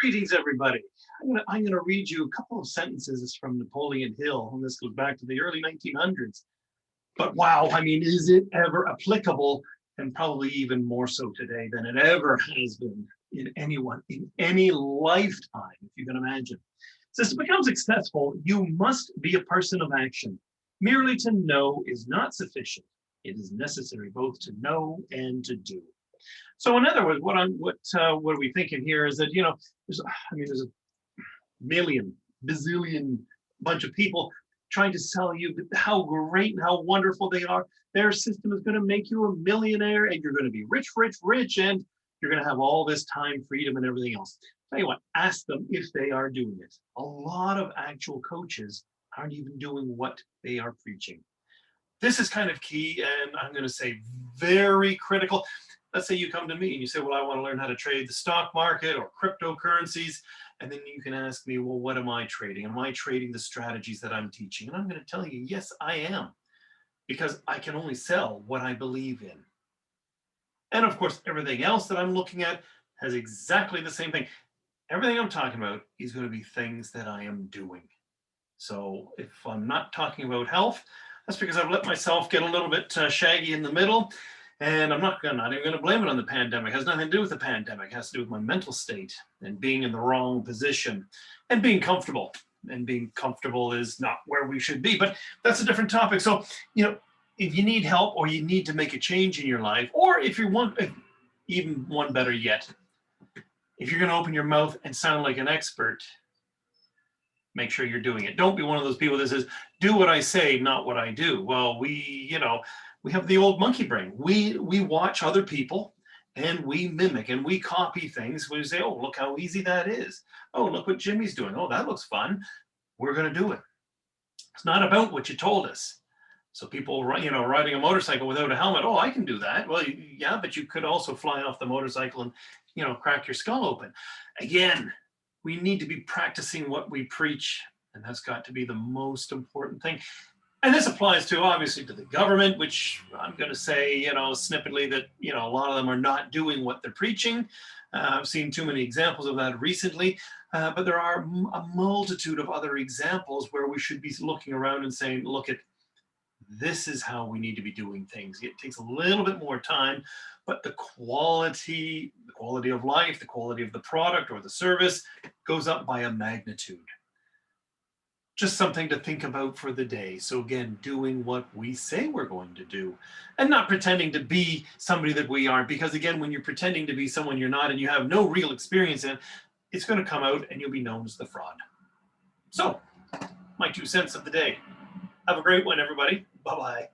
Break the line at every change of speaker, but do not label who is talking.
Greetings, everybody. I'm gonna read you a couple of sentences from Napoleon Hill, and this goes back to the early 1900s. But wow, I mean, is it ever applicable, and probably even more so today than it ever has been in anyone, in any lifetime, if you can imagine. It says, to become successful, you must be a person of action. Merely to know is not sufficient. It is necessary both to know and to do. So in other words, what are we thinking here is that, there's a million, bazillion bunch of people trying to sell you how great and how wonderful they are. Their system is going to make you a millionaire and you're going to be rich, rich, rich, and you're going to have all this time, freedom, and everything else. Tell you what, ask them if they are doing it. A lot of actual coaches aren't even doing what they are preaching. This is kind of key, and I'm going to say very critical. Let's say you come to me and you say, well, I want to learn how to trade the stock market or cryptocurrencies. And then you can ask me, well, what am I trading? Am I trading the strategies that I'm teaching? And I'm going to tell you, yes, I am, because I can only sell what I believe in. And of course, everything else that I'm looking at has exactly the same thing. Everything I'm talking about is going to be things that I am doing. So if I'm not talking about health, that's because I've let myself get a little bit shaggy in the middle. And I'm not even going to blame it on the pandemic. It has nothing to do with the pandemic. It has to do with my mental state and being in the wrong position and being comfortable. And being comfortable is not where we should be, but that's a different topic. So, if you need help or you need to make a change in your life, or if you want, even one better yet, if you're going to open your mouth and sound like an expert, make sure you're doing it. Don't be one of those people that says, do what I say, not what I do. Well, we have the old monkey brain. We watch other people and we mimic and we copy things. We say, oh, look how easy that is. Oh, look what Jimmy's doing. Oh, that looks fun. We're going to do it. It's not about what you told us. So people, riding a motorcycle without a helmet, oh, I can do that. Well, yeah, but you could also fly off the motorcycle and, crack your skull open. Again, we need to be practicing what we preach, and that's got to be the most important thing. And this applies to, obviously, to the government, which I'm going to say, snippetly that, a lot of them are not doing what they're preaching. I've seen too many examples of that recently, but there are a multitude of other examples where we should be looking around and saying, look, this is how we need to be doing things. It takes a little bit more time, but the quality of life, the quality of the product or the service goes up by a magnitude. Just something to think about for the day. So again, doing what we say we're going to do and not pretending to be somebody that we aren't, because again, when you're pretending to be someone you're not and you have no real experience in, it's going to come out and you'll be known as the fraud. So, my 2 cents of the day. Have a great one, everybody. Bye-bye.